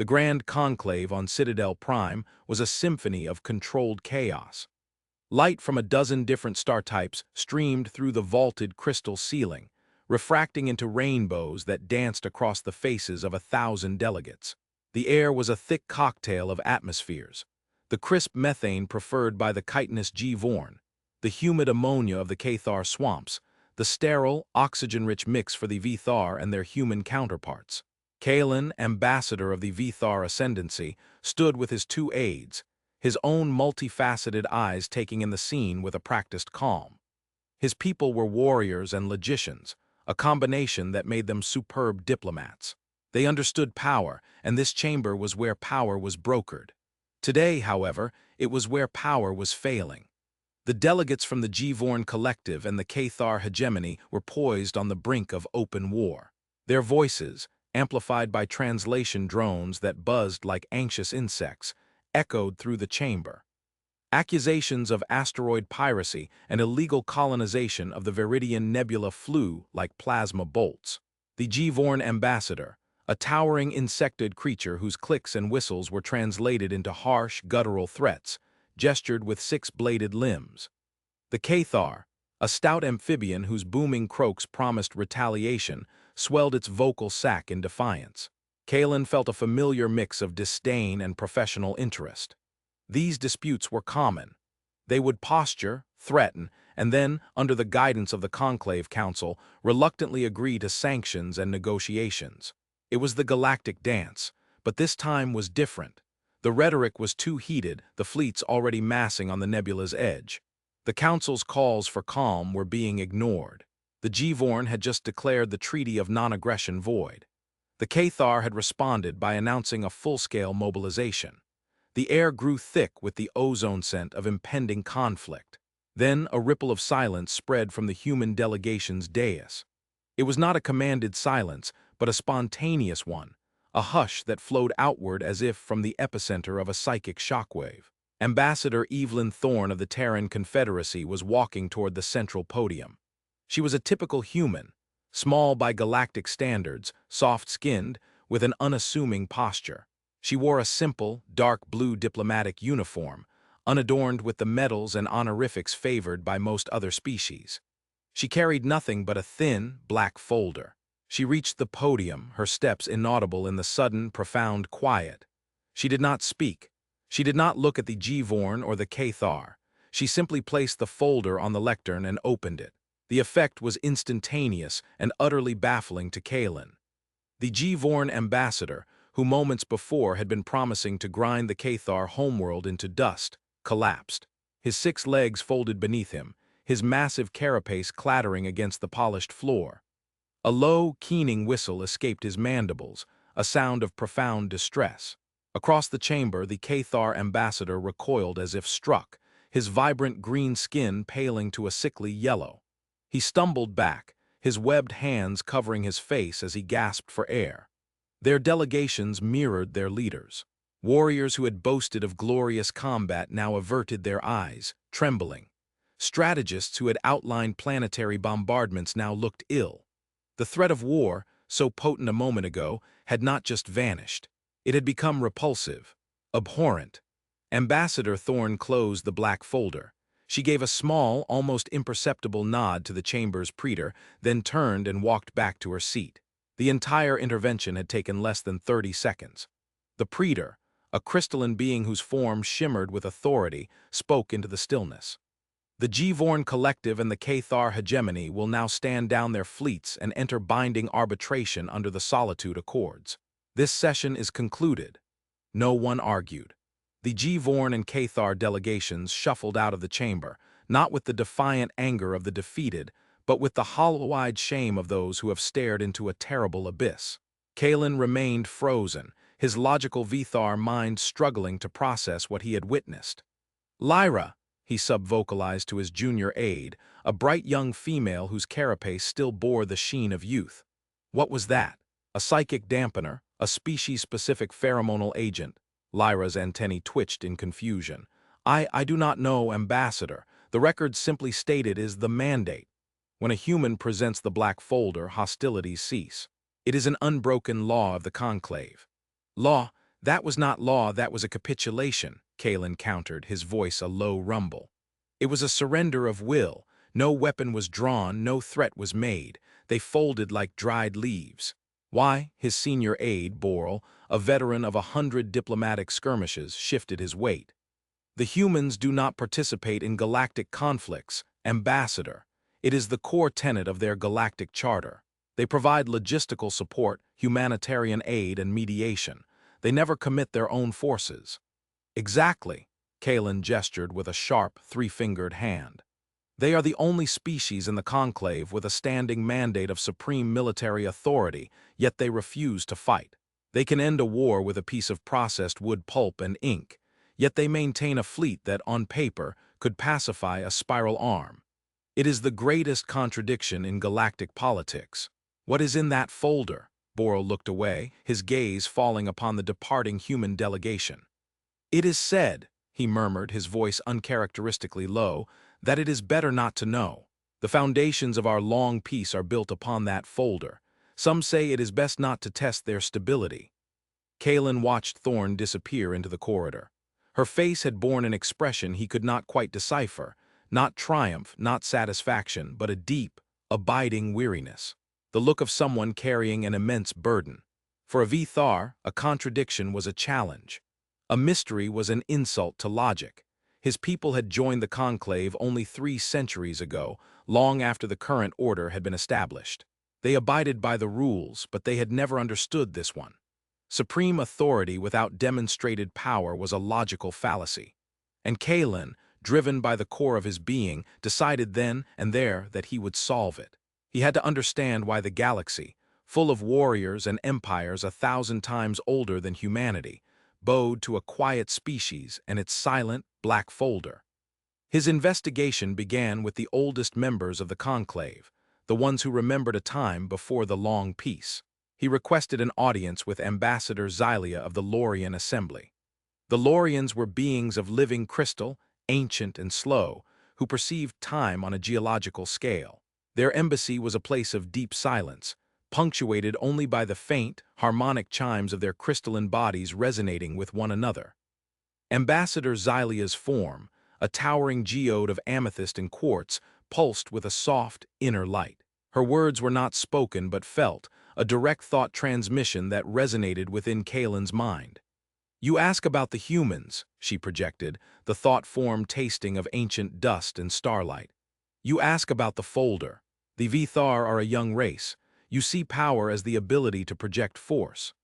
The Grand Conclave on Citadel Prime was a symphony of controlled chaos. Light from a dozen different star types streamed through the vaulted crystal ceiling, refracting into rainbows that danced across the faces of 1,000 delegates. The air was a thick cocktail of atmospheres. The crisp methane preferred by the chitinous G-Vorn, the humid ammonia of the Cathar swamps, the sterile, oxygen-rich mix for the Vithar and their human counterparts. Kalen, ambassador of the Vithar ascendancy, stood with his two aides, his own multifaceted eyes taking in the scene with a practiced calm. His people were warriors and logicians, a combination that made them superb diplomats. They understood power, and this chamber was where power was brokered. Today, however, it was where power was failing. The delegates from the G-Vorn Collective and the Cathar hegemony were poised on the brink of open war. Their voices, amplified by translation drones that buzzed like anxious insects, echoed through the chamber. Accusations of asteroid piracy and illegal colonization of the Viridian Nebula flew like plasma bolts. The G-Vorn ambassador, a towering insectoid creature whose clicks and whistles were translated into harsh, guttural threats, gestured with six-bladed limbs. The Cathar, a stout amphibian whose booming croaks promised retaliation, swelled its vocal sac in defiance. Kalen felt a familiar mix of disdain and professional interest. These disputes were common. They would posture, threaten, and then, under the guidance of the Conclave Council, reluctantly agree to sanctions and negotiations. It was the Galactic dance, but this time was different. The rhetoric was too heated, the fleets already massing on the nebula's edge. The Council's calls for calm were being ignored. The G-Vorn had just declared the Treaty of Non-Aggression void. The Cathar had responded by announcing a full-scale mobilization. The air grew thick with the ozone scent of impending conflict. Then a ripple of silence spread from the human delegation's dais. It was not a commanded silence, but a spontaneous one, a hush that flowed outward as if from the epicenter of a psychic shockwave. Ambassador Evelyn Thorne of the Terran Confederacy was walking toward the central podium. She was a typical human, small by galactic standards, soft-skinned, with an unassuming posture. She wore a simple, dark blue diplomatic uniform, unadorned with the medals and honorifics favored by most other species. She carried nothing but a thin, black folder. She reached the podium, her steps inaudible in the sudden, profound quiet. She did not speak. She did not look at the G-Vorn or the Cathar. She simply placed the folder on the lectern and opened it. The effect was instantaneous and utterly baffling to Kalen. The G-Vorn ambassador, who moments before had been promising to grind the Cathar homeworld into dust, collapsed. His 6 legs folded beneath him, his massive carapace clattering against the polished floor. A low, keening whistle escaped his mandibles, a sound of profound distress. Across the chamber, the Cathar ambassador recoiled as if struck, his vibrant green skin paling to a sickly yellow. He stumbled back, his webbed hands covering his face as he gasped for air. Their delegations mirrored their leaders. Warriors who had boasted of glorious combat now averted their eyes, trembling. Strategists who had outlined planetary bombardments now looked ill. The threat of war, so potent a moment ago, had not just vanished. It had become repulsive, abhorrent. Ambassador Thorne closed the black folder. She gave a small, almost imperceptible nod to the chamber's praetor, then turned and walked back to her seat. The entire intervention had taken less than 30 seconds. The praetor, a crystalline being whose form shimmered with authority, spoke into the stillness. The G-Vorn Collective and the Cathar hegemony will now stand down their fleets and enter binding arbitration under the Solitude Accords. This session is concluded. No one argued. The G-Vorn and Cathar delegations shuffled out of the chamber, not with the defiant anger of the defeated, but with the hollow-eyed shame of those who have stared into a terrible abyss. Kalen remained frozen, his logical Vithar mind struggling to process what he had witnessed. "Lyra," he sub-vocalized to his junior aide, a bright young female whose carapace still bore the sheen of youth. What was that? A psychic dampener? A species-specific pheromonal agent? Lyra's antennae twitched in confusion. I do not know, Ambassador. The record simply stated is the mandate. When a human presents the black folder, hostilities cease. It is an unbroken law of the Conclave. Law, That was not law, that was a capitulation, Kalen countered, his voice a low rumble. It was a surrender of will. No weapon was drawn, no threat was made. They folded like dried leaves. Why? His senior aide, Borel, a veteran of 100 diplomatic skirmishes, shifted his weight. The humans do not participate in galactic conflicts, Ambassador. It is the core tenet of their galactic charter. They provide logistical support, humanitarian aid, and mediation. They never commit their own forces. Exactly, Kalen gestured with a sharp, three-fingered hand. They are the only species in the conclave with a standing mandate of supreme military authority, yet they refuse to fight. They can end a war with a piece of processed wood pulp and ink, yet they maintain a fleet that, on paper, could pacify a spiral arm. It is the greatest contradiction in galactic politics. What is in that folder? Borel looked away, his gaze falling upon the departing human delegation. It is said, he murmured, his voice uncharacteristically low, that it is better not to know. The foundations of our long peace are built upon that folder. Some say it is best not to test their stability. Kalen watched Thorne disappear into the corridor. Her face had borne an expression he could not quite decipher, not triumph, not satisfaction, but a deep, abiding weariness. The look of someone carrying an immense burden. For a Vithar, a contradiction was a challenge. A mystery was an insult to logic. His people had joined the conclave only 3 centuries ago, long after the current order had been established. They abided by the rules, but they had never understood this one. Supreme authority without demonstrated power was a logical fallacy. And Kalen, driven by the core of his being, decided then and there that he would solve it. He had to understand why the galaxy, full of warriors and empires 1,000 times older than humanity, bowed to a quiet species and its silent, black folder. His investigation began with the oldest members of the conclave, the ones who remembered a time before the long peace. He requested an audience with Ambassador Xylia of the Lorian Assembly. The Lorians were beings of living crystal, ancient and slow, who perceived time on a geological scale. Their embassy was a place of deep silence, punctuated only by the faint, harmonic chimes of their crystalline bodies resonating with one another. Ambassador Xylia's form, a towering geode of amethyst and quartz, pulsed with a soft, inner light. Her words were not spoken but felt, a direct thought transmission that resonated within Kalen's mind. "You ask about the humans," she projected, the thought form tasting of ancient dust and starlight. "You ask about the folder. The Vithar are a young race. You see power as the ability to project force."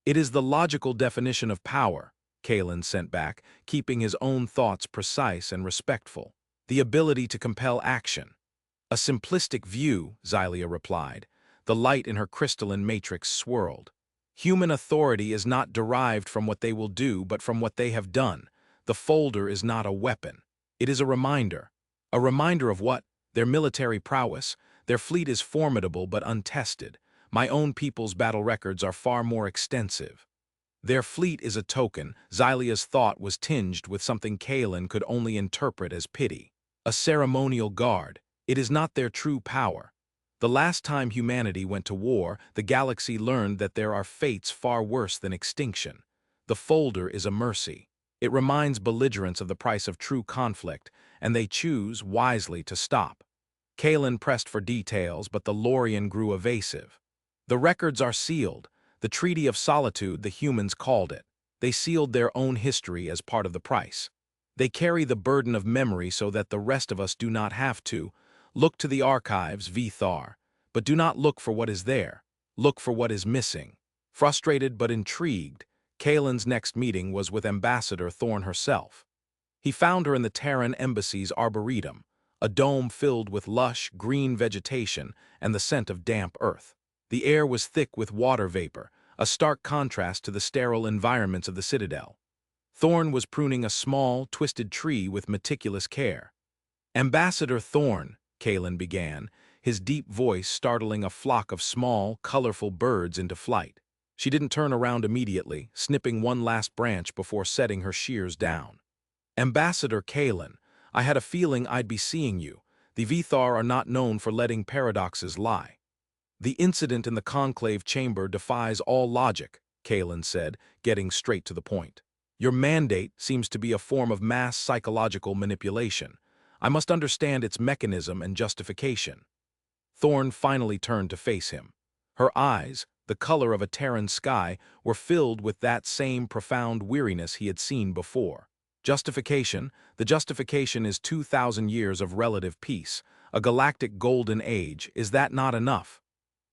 "It is the logical definition of power," Kalen sent back, keeping his own thoughts precise and respectful. "The ability to compel action." "A simplistic view," Xylia replied. The light in her crystalline matrix swirled. "Human authority is not derived from what they will do, but from what they have done. The folder is not a weapon. It is a reminder. A reminder of what? Their military prowess. Their fleet is formidable but untested. My own people's battle records are far more extensive. Their fleet is a token." Xylia's thought was tinged with something Kalen could only interpret as pity. "A ceremonial guard. It is not their true power. The last time humanity went to war, the galaxy learned that there are fates far worse than extinction. The folder is a mercy. It reminds belligerents of the price of true conflict, and they choose, wisely, to stop." Kalen pressed for details, but the Lorian grew evasive. "The records are sealed. The Treaty of Solitude, the humans called it. They sealed their own history as part of the price. They carry the burden of memory so that the rest of us do not have to. Look to the archives, Vithar, but do not look for what is there. Look for what is missing." Frustrated but intrigued, Kalen's next meeting was with Ambassador Thorne herself. He found her in the Terran embassy's arboretum, a dome filled with lush, green vegetation and the scent of damp earth. The air was thick with water vapor, a stark contrast to the sterile environments of the citadel. Thorne was pruning a small, twisted tree with meticulous care. "Ambassador Thorne," Kalen began, his deep voice startling a flock of small, colorful birds into flight. She didn't turn around immediately, snipping one last branch before setting her shears down. "Ambassador Kalen, I had a feeling I'd be seeing you. The Vithar are not known for letting paradoxes lie." "The incident in the conclave chamber defies all logic," Kalen said, getting straight to the point. Your mandate seems to be a form of mass psychological manipulation. I must understand its mechanism and justification. Thorne finally turned to face him. Her eyes, the color of a Terran sky, were filled with that same profound weariness he had seen before. Justification? The justification is 2,000 years of relative peace, a galactic golden age. Is that not enough?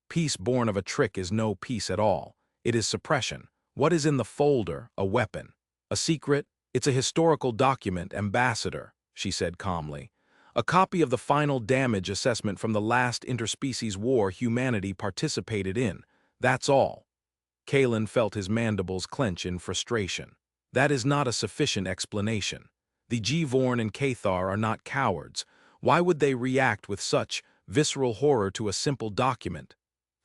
Peace born of a trick is no peace at all. It is suppression. What is in the folder? A weapon. A secret? It's a historical document, Ambassador, she said calmly. A copy of the final damage assessment from the last interspecies war humanity participated in. That's all. Kalen felt his mandibles clench in frustration. That is not a sufficient explanation. The G-Vorn and Cathar are not cowards. Why would they react with such visceral horror to a simple document?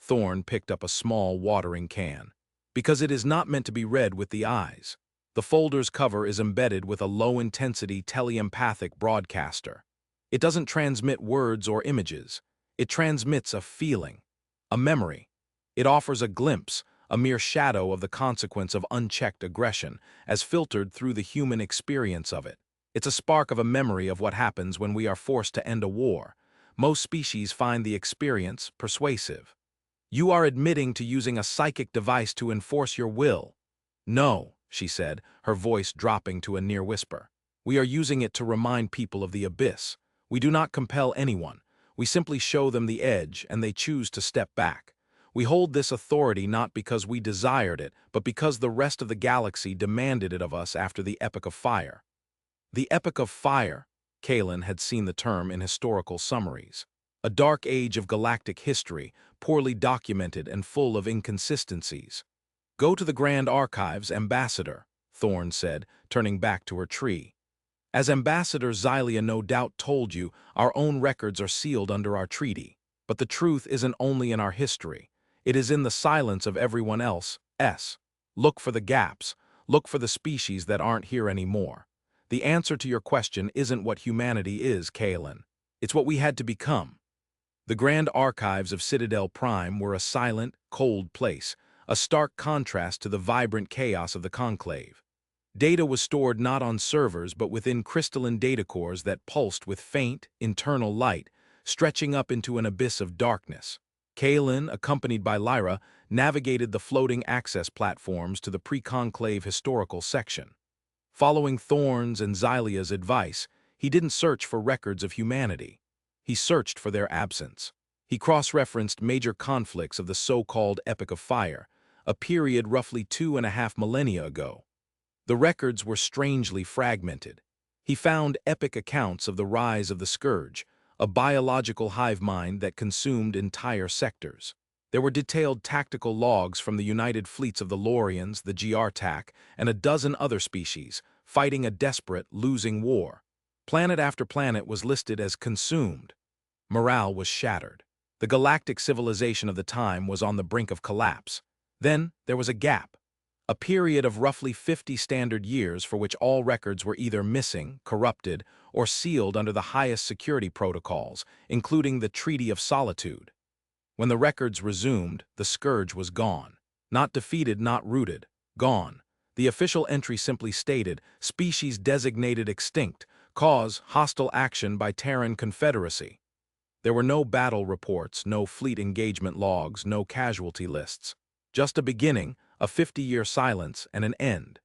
Thorne picked up a small watering can. Because it is not meant to be read with the eyes. The folder's cover is embedded with a low-intensity teleempathic broadcaster. It doesn't transmit words or images. It transmits a feeling, a memory. It offers a glimpse, a mere shadow of the consequence of unchecked aggression, as filtered through the human experience of it. It's a spark of a memory of what happens when we are forced to end a war. Most species find the experience persuasive. You are admitting to using a psychic device to enforce your will. No, she said, her voice dropping to a near whisper. We are using it to remind people of the abyss. We do not compel anyone. We simply show them the edge, and they choose to step back. We hold this authority not because we desired it, but because the rest of the galaxy demanded it of us after the Epoch of Fire. The Epoch of Fire, Kalen had seen the term in historical summaries. A dark age of galactic history, poorly documented and full of inconsistencies. Go to the Grand Archives, Ambassador, Thorne said, turning back to her tree. As Ambassador Xylia no doubt told you, our own records are sealed under our treaty. But the truth isn't only in our history. It is in the silence of everyone else. Look for the gaps. Look for the species that aren't here anymore. The answer to your question isn't what humanity is, Kalen. It's what we had to become. The Grand Archives of Citadel Prime were a silent, cold place, a stark contrast to the vibrant chaos of the Conclave. Data was stored not on servers but within crystalline data cores that pulsed with faint, internal light, stretching up into an abyss of darkness. Kalen, accompanied by Lyra, navigated the floating access platforms to the pre-conclave historical section. Following Thorne's and Xylia's advice, he didn't search for records of humanity. He searched for their absence. He cross-referenced major conflicts of the so-called Epoch of Fire, a period roughly 2.5 millennia ago. The records were strangely fragmented. He found epic accounts of the rise of the Scourge, a biological hive mind that consumed entire sectors. There were detailed tactical logs from the united fleets of the Lorians, the Giartak, and a dozen other species, fighting a desperate, losing war. Planet after planet was listed as consumed. Morale was shattered. The galactic civilization of the time was on the brink of collapse. Then there was a gap. A period of roughly 50 standard years for which all records were either missing, corrupted, or sealed under the highest security protocols, including the Treaty of Solitude. When the records resumed, the Scourge was gone. Not defeated, not rooted. Gone. The official entry simply stated, species designated extinct, cause hostile action by Terran Confederacy. There were no battle reports, no fleet engagement logs, no casualty lists. Just a beginning, a 50-year silence, and an end.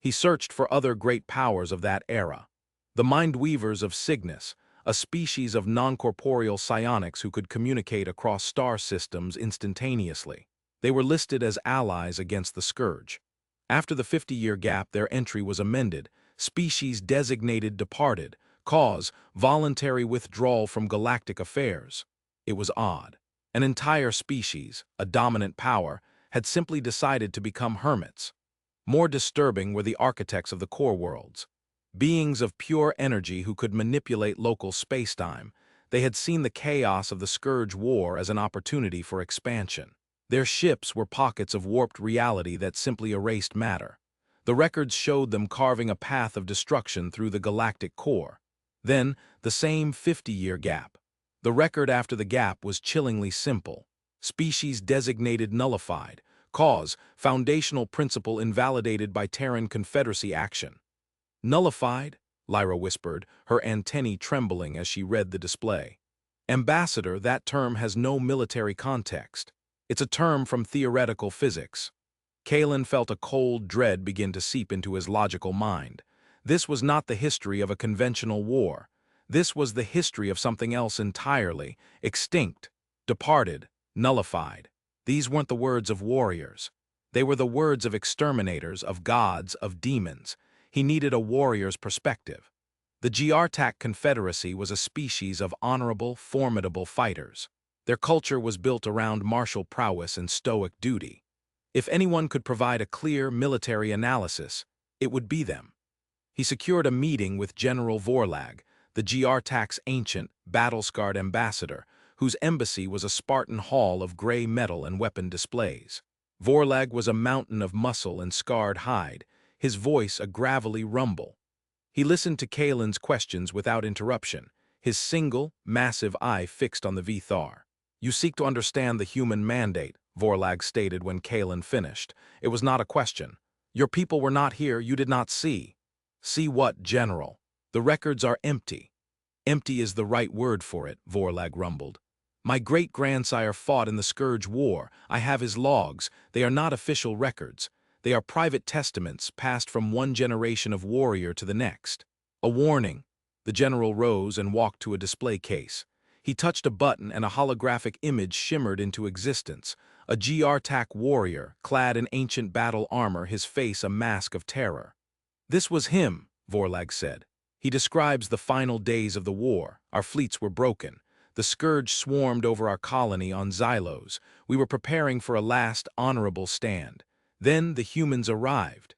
He searched for other great powers of that era. The Mind-Weavers of Cygnus, a species of non-corporeal psionics who could communicate across star systems instantaneously. They were listed as allies against the Scourge. After the 50-year gap, their entry was amended. Species designated departed. Cause, voluntary withdrawal from galactic affairs. It was odd. An entire species, a dominant power, had simply decided to become hermits. More disturbing were the architects of the core worlds. Beings of pure energy who could manipulate local spacetime. They had seen the chaos of the Scourge War as an opportunity for expansion. Their ships were pockets of warped reality that simply erased matter. The records showed them carving a path of destruction through the galactic core. Then, the same 50-year gap. The record after the gap was chillingly simple. Species designated nullified. Cause, foundational principle invalidated by Terran Confederacy action. Nullified, Lyra whispered, her antennae trembling as she read the display. Ambassador, that term has no military context. It's a term from theoretical physics. Kalen felt a cold dread begin to seep into his logical mind. This was not the history of a conventional war. This was the history of something else entirely, extinct, departed, nullified. These weren't the words of warriors. They were the words of exterminators, of gods, of demons. He needed a warrior's perspective. The Galactic Confederacy was a species of honorable, formidable fighters. Their culture was built around martial prowess and stoic duty. If anyone could provide a clear military analysis, it would be them. He secured a meeting with General Vorlag, the Galactic's ancient, battle-scarred ambassador, whose embassy was a Spartan hall of gray metal and weapon displays. Vorlag was a mountain of muscle and scarred hide, his voice a gravelly rumble. He listened to Kalen's questions without interruption, his single, massive eye fixed on the Vthar. "You seek to understand the human mandate," Vorlag stated when Kalen finished. "It was not a question. Your people were not here, you did not see." "See what, General? The records are empty." "Empty is the right word for it," Vorlag rumbled. "My great-grandsire fought in the Scourge War. I have his logs. They are not official records. They are private testaments passed from one generation of warrior to the next." "A warning." The general rose and walked to a display case. He touched a button and a holographic image shimmered into existence. A Galactic warrior, clad in ancient battle armor, his face a mask of terror. "This was him," Vorlag said. "He describes the final days of the war. Our fleets were broken. The Scourge swarmed over our colony on Xylos. We were preparing for a last, honorable stand. Then the humans arrived.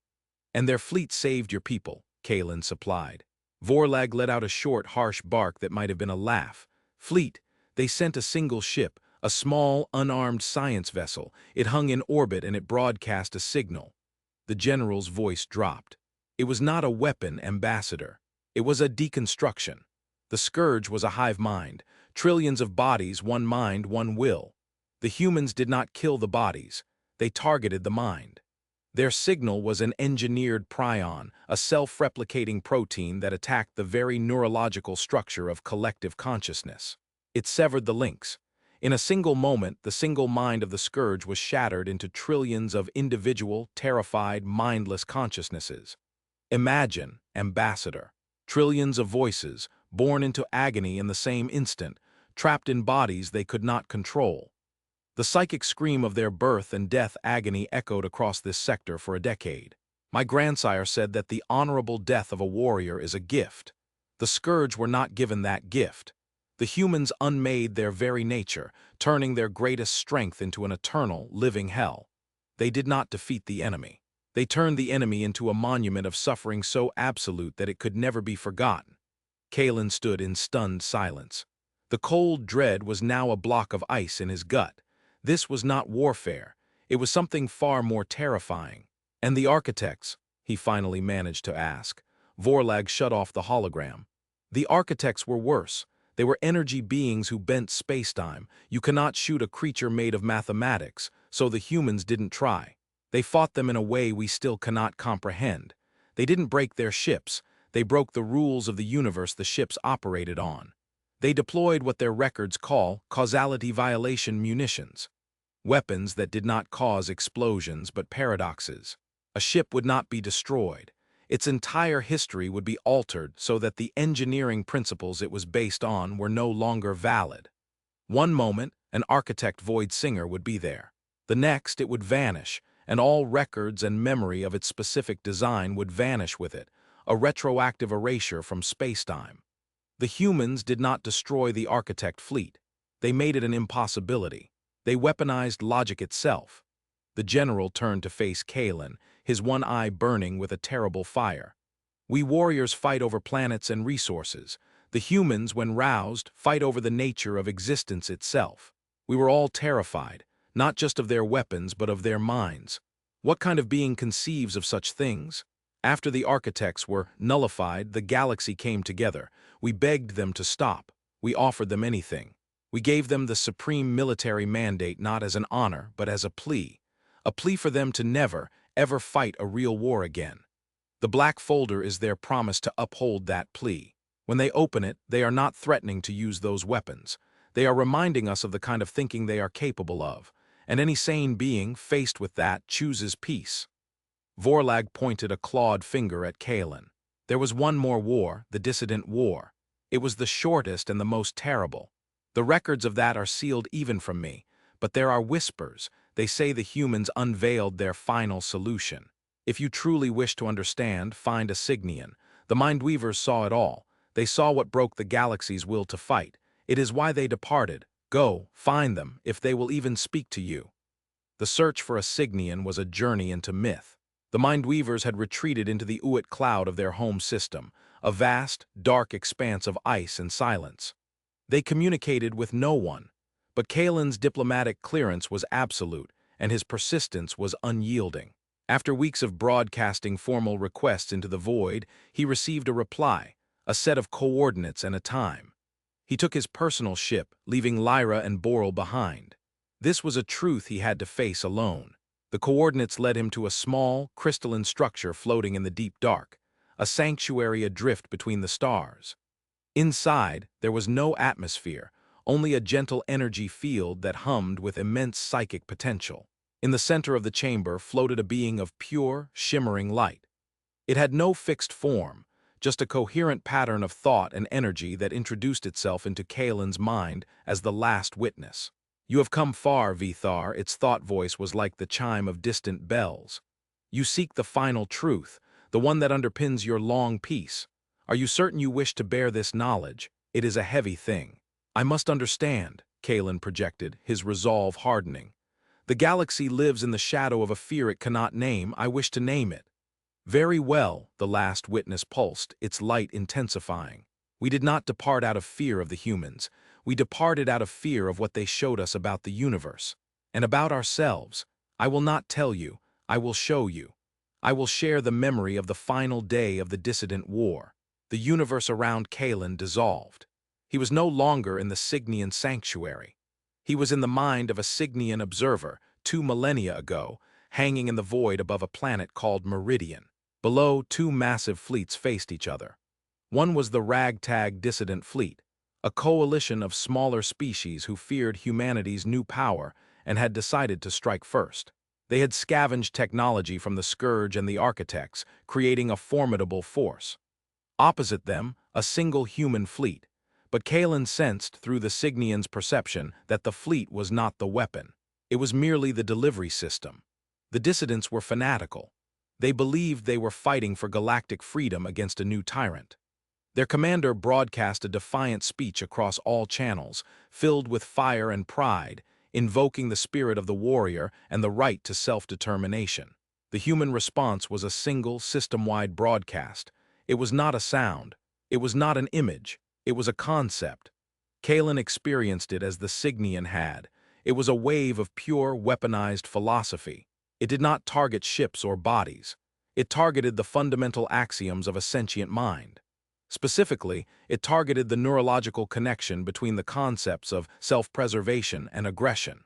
And their fleet saved your people," Kalen supplied. Vorlag let out a short, harsh bark that might have been a laugh. "Fleet, they sent a single ship, a small, unarmed science vessel. It hung in orbit and it broadcast a signal." The general's voice dropped. "It was not a weapon, Ambassador. It was a deconstruction. The Scourge was a hive mind. Trillions of bodies, one mind, one will. The humans did not kill the bodies. They targeted the mind. Their signal was an engineered prion, a self-replicating protein that attacked the very neurological structure of collective consciousness. It severed the links. In a single moment, the single mind of the Scourge was shattered into trillions of individual, terrified, mindless consciousnesses. Imagine, Ambassador, trillions of voices, born into agony in the same instant, trapped in bodies they could not control. The psychic scream of their birth and death agony echoed across this sector for a decade. My grandsire said that the honorable death of a warrior is a gift. The Scourge were not given that gift. The humans unmade their very nature, turning their greatest strength into an eternal, living hell. They did not defeat the enemy. They turned the enemy into a monument of suffering so absolute that it could never be forgotten. Kalen stood in stunned silence. The cold dread was now a block of ice in his gut. This was not warfare. It was something far more terrifying. "And the architects?" he finally managed to ask. Vorlag shut off the hologram. "The architects were worse. They were energy beings who bent spacetime. You cannot shoot a creature made of mathematics, so the humans didn't try. They fought them in a way we still cannot comprehend. They didn't break their ships. They broke the rules of the universe the ships operated on. They deployed what their records call causality violation munitions. Weapons that did not cause explosions but paradoxes. A ship would not be destroyed. Its entire history would be altered so that the engineering principles it was based on were no longer valid. One moment, an architect Void Singer would be there. The next, it would vanish, and all records and memory of its specific design would vanish with it, a retroactive erasure from spacetime. The humans did not destroy the architect fleet. They made it an impossibility. They weaponized logic itself. The general turned to face Kalen, his one eye burning with a terrible fire. "We warriors fight over planets and resources. The humans, when roused, fight over the nature of existence itself. We were all terrified, not just of their weapons but of their minds. What kind of being conceives of such things? After the architects were nullified, the galaxy came together. We begged them to stop. We offered them anything. We gave them the supreme military mandate not as an honor, but as a plea. a plea for them to never, ever fight a real war again. The black folder is their promise to uphold that plea. When they open it, they are not threatening to use those weapons. They are reminding us of the kind of thinking they are capable of, and any sane being faced with that chooses peace. Vorlag pointed a clawed finger at Kalen. There was one more war, the Dissident War. It was the shortest and the most terrible. The records of that are sealed even from me, but there are whispers. They say the humans unveiled their final solution. If you truly wish to understand, find a Signian. The Mindweavers saw it all. They saw what broke the galaxy's will to fight. It is why they departed. Go, find them, if they will even speak to you. The search for a Signian was a journey into myth. The Mindweavers had retreated into the Uit cloud of their home system, a vast, dark expanse of ice and silence. They communicated with no one, but Kalen's diplomatic clearance was absolute, and his persistence was unyielding. After weeks of broadcasting formal requests into the void, he received a reply, a set of coordinates and a time. He took his personal ship, leaving Lyra and Boral behind. This was a truth he had to face alone. The coordinates led him to a small, crystalline structure floating in the deep dark, a sanctuary adrift between the stars. Inside, there was no atmosphere, only a gentle energy field that hummed with immense psychic potential. In the center of the chamber floated a being of pure, shimmering light. It had no fixed form, just a coherent pattern of thought and energy that introduced itself into Kalen's mind as the last witness. You have come far, Vithar, its thought voice was like the chime of distant bells. You seek the final truth, the one that underpins your long peace. Are you certain you wish to bear this knowledge? It is a heavy thing. I must understand, Kalen projected, his resolve hardening. The galaxy lives in the shadow of a fear it cannot name. I wish to name it. Very well, the last witness pulsed, its light intensifying. We did not depart out of fear of the humans. We departed out of fear of what they showed us about the universe. And about ourselves. I will not tell you. I will show you. I will share the memory of the final day of the Dissident War. The universe around Kalen dissolved. He was no longer in the Signian sanctuary. He was in the mind of a Signian observer, 2 millennia ago, hanging in the void above a planet called Meridian. Below, 2 massive fleets faced each other. One was the ragtag dissident fleet, a coalition of smaller species who feared humanity's new power and had decided to strike first. They had scavenged technology from the Scourge and the Architects, creating a formidable force. Opposite them, a single human fleet, but Kalen sensed through the Signian's perception that the fleet was not the weapon. It was merely the delivery system. The dissidents were fanatical. They believed they were fighting for galactic freedom against a new tyrant. Their commander broadcast a defiant speech across all channels, filled with fire and pride, invoking the spirit of the warrior and the right to self-determination. The human response was a single, system-wide broadcast. It was not a sound. It was not an image. It was a concept. Kalen experienced it as the Signian had. It was a wave of pure, weaponized philosophy. It did not target ships or bodies. It targeted the fundamental axioms of a sentient mind. Specifically, it targeted the neurological connection between the concepts of self-preservation and aggression.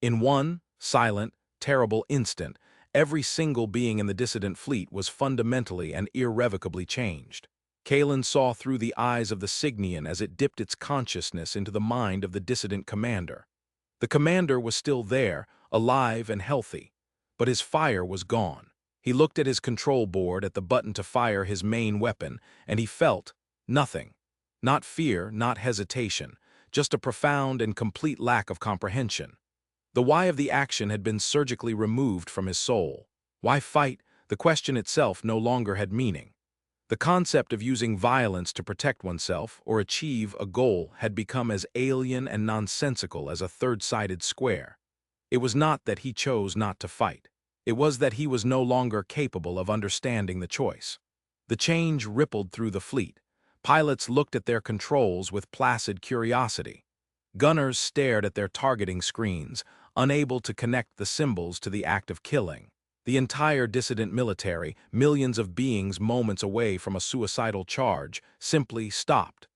In one silent, terrible instant, every single being in the dissident fleet was fundamentally and irrevocably changed. Kalen saw through the eyes of the Signian as it dipped its consciousness into the mind of the dissident commander. The commander was still there, alive and healthy, but his fire was gone. He looked at his control board, at the button to fire his main weapon, and he felt nothing. Not fear, not hesitation, just a profound and complete lack of comprehension. The why of the action had been surgically removed from his soul. Why fight? The question itself no longer had meaning. The concept of using violence to protect oneself or achieve a goal had become as alien and nonsensical as a third-sided square. It was not that he chose not to fight. It was that he was no longer capable of understanding the choice. The change rippled through the fleet. Pilots looked at their controls with placid curiosity. Gunners stared at their targeting screens, unable to connect the symbols to the act of killing. The entire dissident military, millions of beings moments away from a suicidal charge, simply stopped.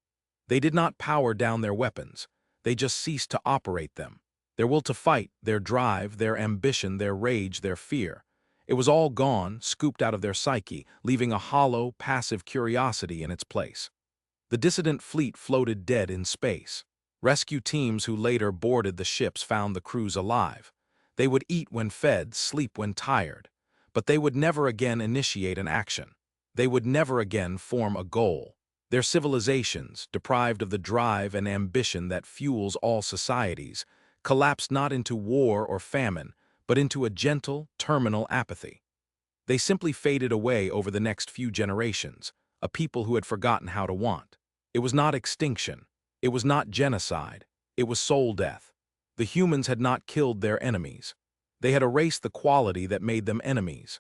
They did not power down their weapons. They just ceased to operate them. Their will to fight, their drive, their ambition, their rage, their fear. It was all gone, scooped out of their psyche, leaving a hollow, passive curiosity in its place. The dissident fleet floated dead in space. Rescue teams who later boarded the ships found the crews alive. They would eat when fed, sleep when tired. But they would never again initiate an action. They would never again form a goal. Their civilizations, deprived of the drive and ambition that fuels all societies, collapsed not into war or famine, but into a gentle, terminal apathy. They simply faded away over the next few generations, a people who had forgotten how to want. It was not extinction. It was not genocide. It was soul death. The humans had not killed their enemies. They had erased the quality that made them enemies.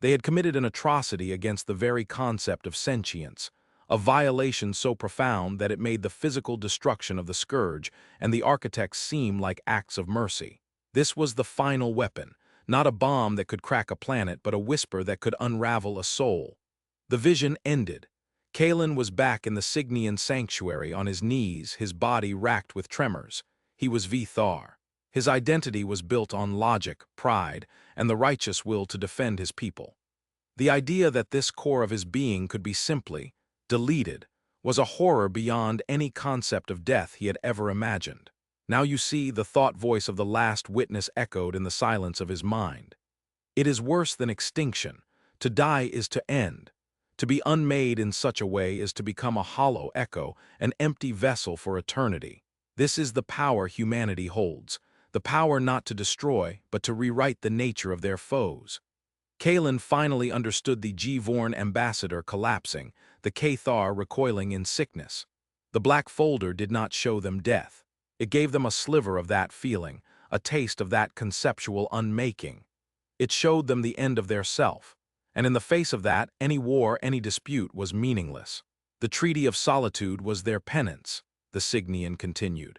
They had committed an atrocity against the very concept of sentience, a violation so profound that it made the physical destruction of the scourge and the architects seem like acts of mercy. This was the final weapon, not a bomb that could crack a planet, but a whisper that could unravel a soul. The vision ended. Kalen was back in the Signian sanctuary on his knees, his body racked with tremors. He was Vthar. His identity was built on logic, pride, and the righteous will to defend his people. The idea that this core of his being could be simply deleted was a horror beyond any concept of death he had ever imagined. Now you see, the thought voice of the last witness echoed in the silence of his mind. It is worse than extinction. To die is to end. To be unmade in such a way is to become a hollow echo, an empty vessel for eternity. This is the power humanity holds, the power not to destroy, but to rewrite the nature of their foes. Kalen finally understood the G-Vorn ambassador collapsing, the Cathar recoiling in sickness. The black folder did not show them death. It gave them a sliver of that feeling, a taste of that conceptual unmaking. It showed them the end of their self. And in the face of that, any war, any dispute was meaningless. The Treaty of Solitude was their penance, the Signian continued.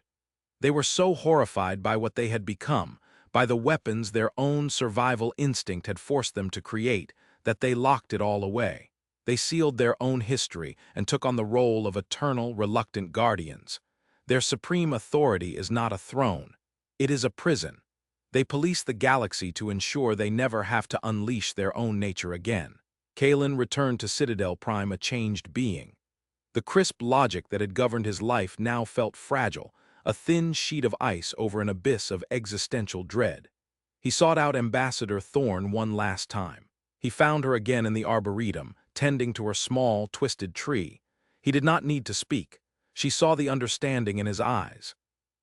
They were so horrified by what they had become, by the weapons their own survival instinct had forced them to create, that they locked it all away. They sealed their own history and took on the role of eternal, reluctant guardians. Their supreme authority is not a throne. It is a prison. They police the galaxy to ensure they never have to unleash their own nature again. Kalen returned to Citadel Prime a changed being. The crisp logic that had governed his life now felt fragile, a thin sheet of ice over an abyss of existential dread. He sought out Ambassador Thorn one last time. He found her again in the Arboretum, tending to her small, twisted tree. He did not need to speak. She saw the understanding in his eyes.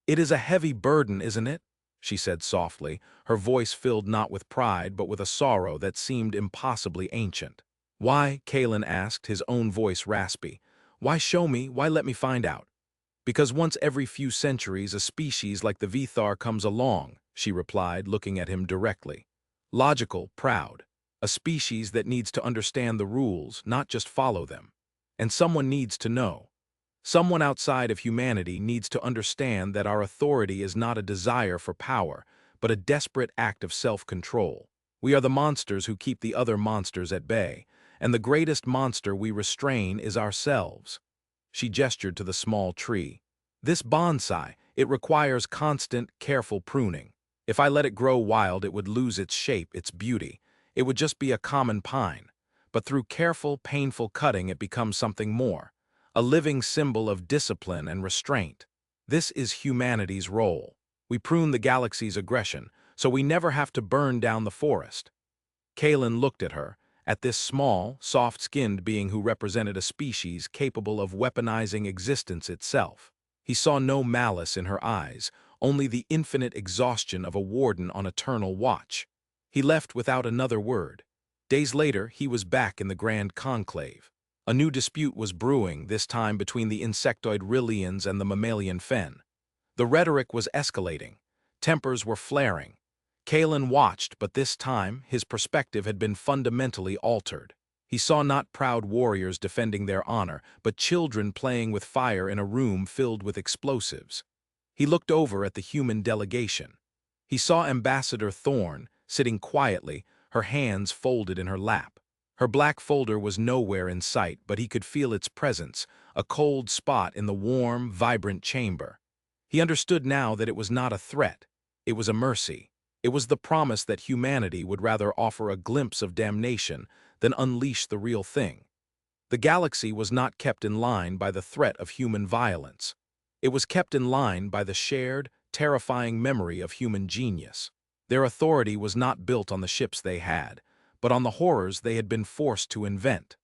"It is a heavy burden, isn't it?" she said softly, her voice filled not with pride but with a sorrow that seemed impossibly ancient. "Why?" Kalen asked, his own voice raspy. "Why show me? Why let me find out?" "Because once every few centuries a species like the Vthar comes along," she replied, looking at him directly. "Logical, proud. A species that needs to understand the rules, not just follow them. And someone needs to know. Someone outside of humanity needs to understand that our authority is not a desire for power, but a desperate act of self-control. We are the monsters who keep the other monsters at bay, and the greatest monster we restrain is ourselves." She gestured to the small tree. "This bonsai, it requires constant, careful pruning. If I let it grow wild, it would lose its shape, its beauty. It would just be a common pine. But through careful, painful cutting, it becomes something more. A living symbol of discipline and restraint. This is humanity's role. We prune the galaxy's aggression, so we never have to burn down the forest." Kalen looked at her, at this small, soft-skinned being who represented a species capable of weaponizing existence itself. He saw no malice in her eyes, only the infinite exhaustion of a warden on eternal watch. He left without another word. Days later, he was back in the Grand Conclave. A new dispute was brewing, this time between the insectoid Rillians and the mammalian Fen. The rhetoric was escalating. Tempers were flaring. Kalen watched, but this time his perspective had been fundamentally altered. He saw not proud warriors defending their honor, but children playing with fire in a room filled with explosives. He looked over at the human delegation. He saw Ambassador Thorn, sitting quietly, her hands folded in her lap. Her black folder was nowhere in sight, but he could feel its presence, a cold spot in the warm, vibrant chamber. He understood now that it was not a threat. It was a mercy. It was the promise that humanity would rather offer a glimpse of damnation than unleash the real thing. The galaxy was not kept in line by the threat of human violence. It was kept in line by the shared, terrifying memory of human genius. Their authority was not built on the ships they had, but on the horrors they had been forced to invent.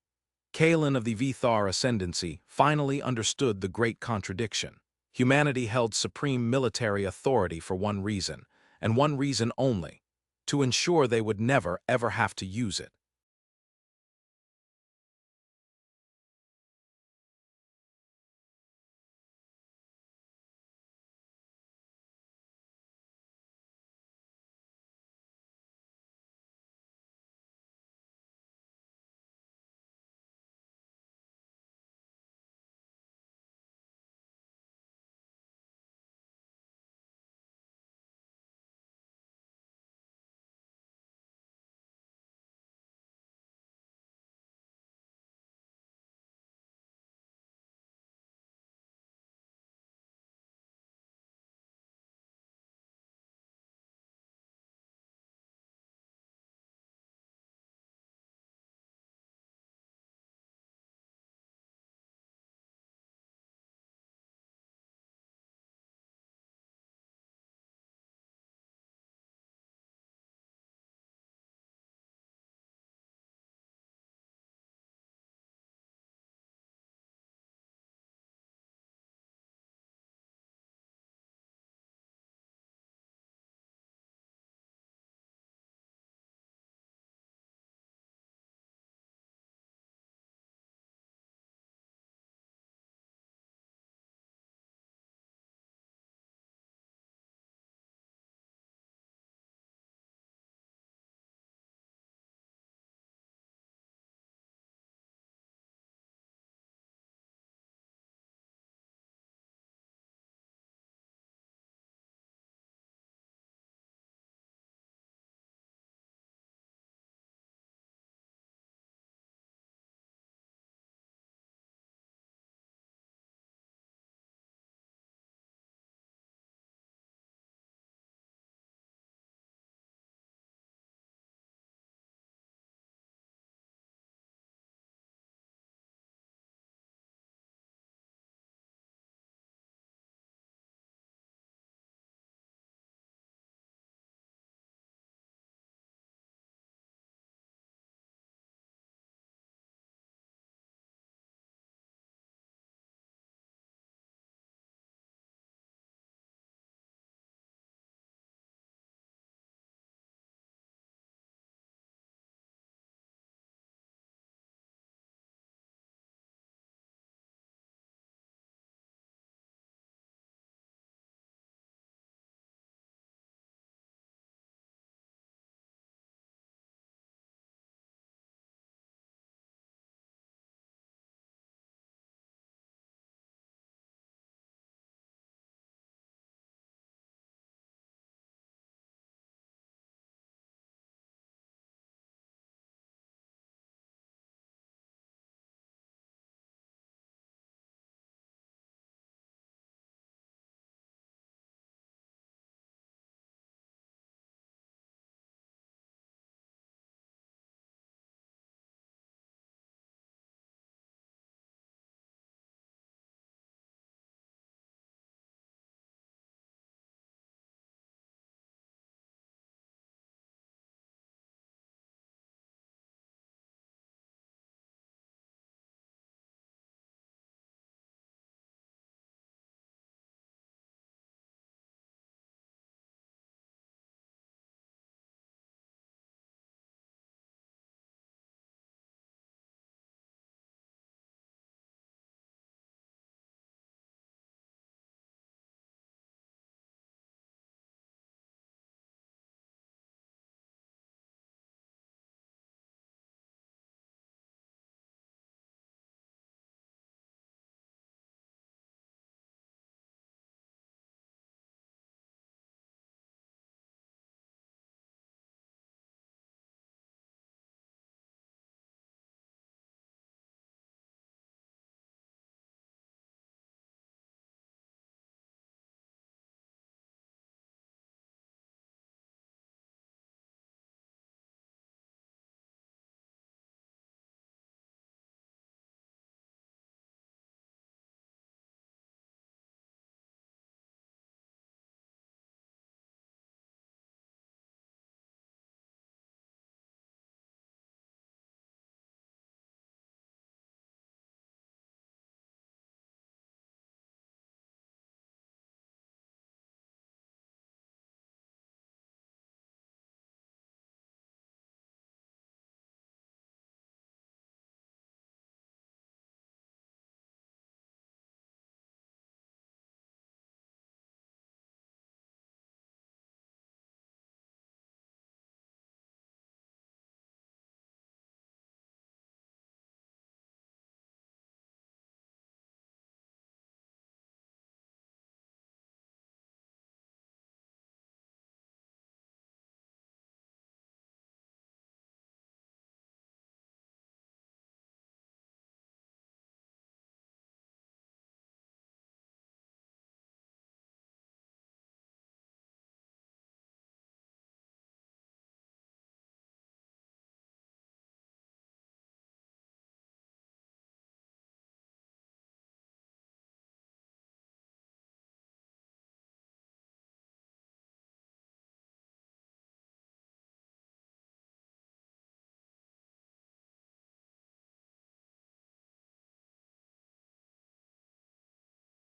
Kalen of the Vithar Ascendancy finally understood the great contradiction. Humanity held supreme military authority for one reason, and one reason only: to ensure they would never, ever have to use it.